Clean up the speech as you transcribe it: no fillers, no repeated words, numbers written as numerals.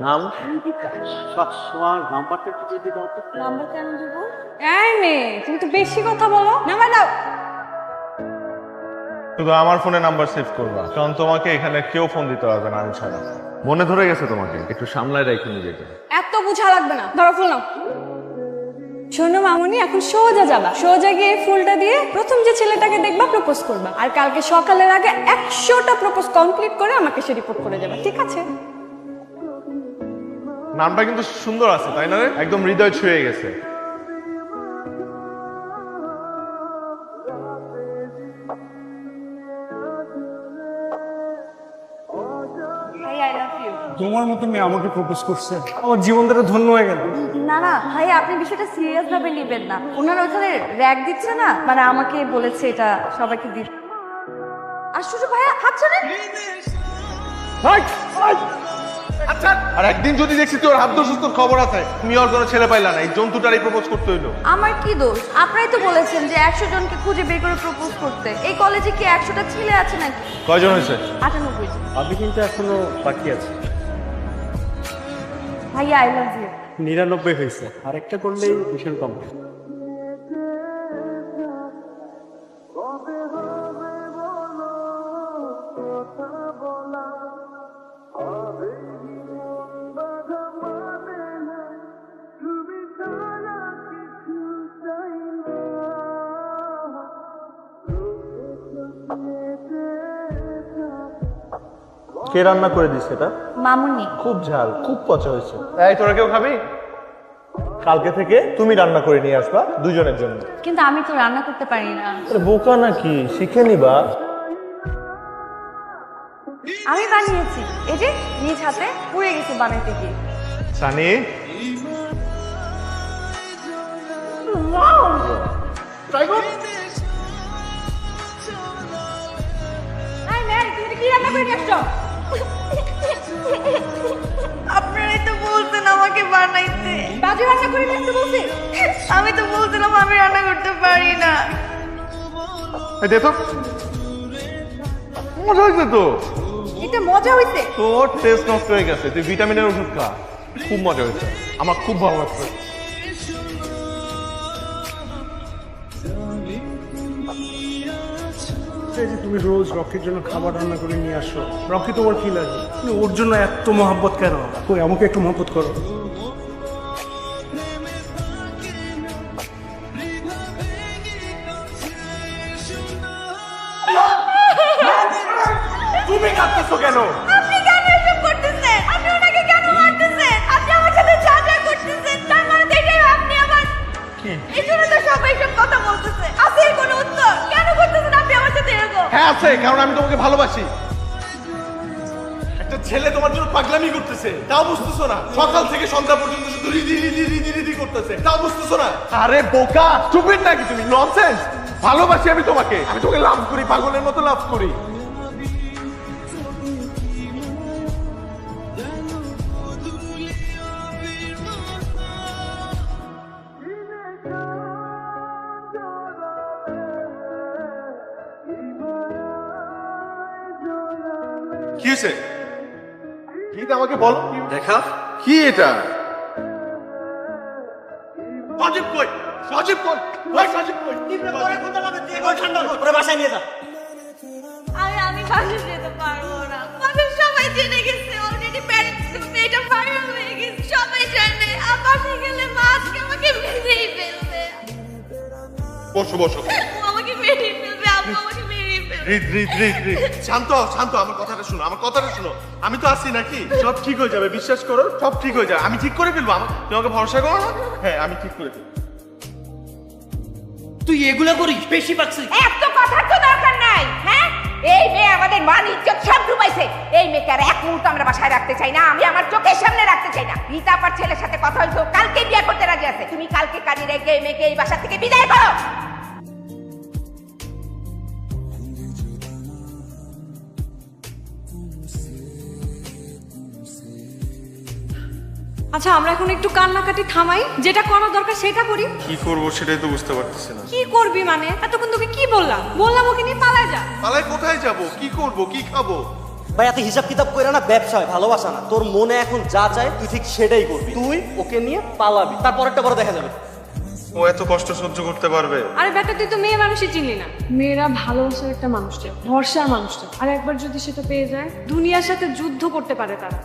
নাম তোমার নাম্বারটা একটু দিয়ে দাও তো। নাম্বার কেন দিব? এই মেয়ে, তুমি তো বেশি কথা বলো। নাম্বার দাও। শুধু আমার ফোনে নাম্বার সেভ করবা, কারণ তোমাকে এখানে কেউ ফোন দিতে পারবে না আমি ছাড়া। মনে ধরে গেছে তোমাকে? একটু সামলায় রাখো নিজেকে। এত বুঝা লাগবে না, ধরো ফুল নাও। শোনো মামুনি, এখন সোজা যাবা, সোজা গিয়ে ফুলটা দিয়ে প্রথম যে ছেলেটাকে দেখবা প্রপোজ করবা, আর কালকে সকালের আগে 100টা প্রপোজ কমপ্লিট করে আমাকে সে রিপোর্ট করে যাবে, ঠিক আছে? নামটা কিন্তু সুন্দর আছে তাই না রে? একদম হৃদয় ছুঁয়ে গেছে। তোমার মতো মেয়ে আমাকে প্রপোজ করছে, আমার জীবনটা ধন্য হয়ে গেল। না না ভাই, আপনি বিষয়টা সিরিয়াস ভাবে নেবেন না। ওনারা ওখানে র‍্যাগ দিচ্ছে না, মানে আমাকে বলেছে এটা সবাইকে দিতে। আশ্চর্য ভাইয়া, হাত ছাড়েন। আচ্ছা, আর একদিন যদি দেখছি তোর হাত সুস্থ খবর আছে, তুমি আর কোনো ছেলে পাইলা না, এই জন্তুটারই প্রপোজ করতে হইলো। আমার কি দোষ? আপনারাই তো বলেছেন যে 100 জনকে খুঁজে বের করে প্রপোজ করতে। এই কলেজে কি 100টা ছেলে আছে নাকি? কয়জন হয়েছে? 98 জন। আমি কিন্তু এখনো বাকি আছে। ভাইয়া আই লাভ ইউ। 99 হয়েছে, আর একটা করলেই মিশন কমপ্লিট। কে রান্না করে দিছে এটা? মামুনি। খুব ঝাল, খুব পচা হয়েছে। এই তোরা কেউ খাবি? কালকে থেকে তুমি রান্না করে নিয়ে আসবা দুজনের জন্য। কিন্তু আমি তো রান্না করতে পারি না। আরে বোকা নাকি, শিখে নিবা। আমি বানিয়েছি, এই যে নিজ হাতে পুড়ে গেছে বানাইতে গিয়ে। সানি, এই মেয়ে, তুমি কি রান্না করে নিয়ে আসছো? আপনারাই তো বলতেন আমাকে বানাইতে। বাজে রান্না করে নিয়ে আসতে বলছি? আমি তো বলছিলাম আমি রান্না করতে পারি না। এই দে তো। মজা হয়েছে তো। এটা মজা হইছে। তোর টেস্ট নষ্ট হয়ে গেছে, তুই ভিটামিনের ওষুধ খা। খুব মজা হয়েছে, আমার খুব ভালো লাগছে। এই যে তুমি রোজ রকির জন্য খাবার রান্না করে নিয়ে আসো, রকি তোমার কি লাগে? তুমি ওর জন্য এত মহব্বত কেন? কই আমাকে একটু মহব্বত করো। তুমি কাঁদতেছো কেন? আপনি কেন এসব করতেছেন? আপনি ওনাকে কেন মারতেছেন? আপনি আমার সাথে যা যা করতেছেন তার মানে তো এটাই আপনি আমার। কি? এই জন্য তো সবাই এসব কথা বলতেছে। আছে এর কোনো উত্তর? কেন করতেছেন আপনি আমার সাথে এরকম? হ্যাঁ আছে, কারণ আমি তোমাকে ভালোবাসি। একটা ছেলে তোমার জন্য পাগলামি করতেছে, তাও বুঝতেছো না? সকাল থেকে সন্ধ্যা পর্যন্ত শুধু রিদি রিদি রিদি রিদি করতেছে, তাও বুঝতেছো না? আরে বোকা, স্টুপিড নাকি তুমি? ননসেন্স। ভালোবাসি আমি তোমাকে, আমি তোমাকে লাভ করি, পাগলের মতো লাভ করি। কি হয়েছে? কি আমাকে বলো। দেখা কি এটা? সজীব কই? সজীব কই? ওই সজীব কই? বাসায় নিয়ে যা। আমি বাসা যেতে পারবো না। বাসার সবাই জেনে গেছে, অলরেডি প্যারেন্টস গ্রুপে এটা ভাইরাল হয়ে গেছে, সবাই জানে। আর বাসায় গেলে মা আজকে আমাকে মেরেই ফেলবে। বসো বসো। ও আমাকে মেরেই ফেলবে, আব্বু আমাকে মেরেই ফেলবে। রিদ রিদ রিদ রিদ। শান্ত হও, শান্ত হও, আমার কথাটা শোনো, আমার কথাটা শোনো। আমি তো আছি নাকি? সব ঠিক হয়ে যাবে, বিশ্বাস করো, সব ঠিক হয়ে যাবে। আমি ঠিক করে ফেলবো। তুমি আমাকে ভরসা করো না? হ্যাঁ, আমি ঠিক করে ফেলবো। তুই এগুলা করিস, বেশি পাচ্ছিস। এত কথার তো দরকার নাই। হ্যাঁ, এই মেয়ে আমাদের মান ইজ্জত সব ডুবাইছে। এই মেয়েকে আর এক মুহূর্ত আমরা বাসায় রাখতে চাই না, আমি আমার চোখের সামনে রাখতে চাই না। রীতা আপার ছেলের সাথে কথা হইতো, কালকে বিয়ে করতে রাজি আছে। তুমি কালকে কাজে রেখে এই মেয়েকে এই বাসা থেকে বিদায় করো। আচ্ছা, আমরা এখন একটু কান্নাকাটি থামাই, যেটা করার দরকার সেটা করি। কি করবো সেটাই তো বুঝতে পারতেছি না। কি করবি মানে? এতক্ষণ তোকে কি বললাম? বললাম ওকে নিয়ে পালায় যা। পালায় কোথায় যাব? কি করব? কি খাবো? ভাই এত হিসাব কিতাব করে না ব্যবসা হয়, ভালোবাসা না। তোর মনে এখন যা চায় তুই ঠিক সেটাই করবি, তুই ওকে নিয়ে পালাবি, তারপরেরটা পরে দেখা যাবে। ও এত কষ্ট সহ্য করতে পারবে? আরে বেটা তুই তো মেয়ে মানুষই চিনলি না। মেয়েরা ভালোবাসার একটা মানুষ চায়, ভরসার মানুষ চায়, আর একবার যদি সেটা পেয়ে যায় দুনিয়ার সাথে যুদ্ধ করতে পারে তারা।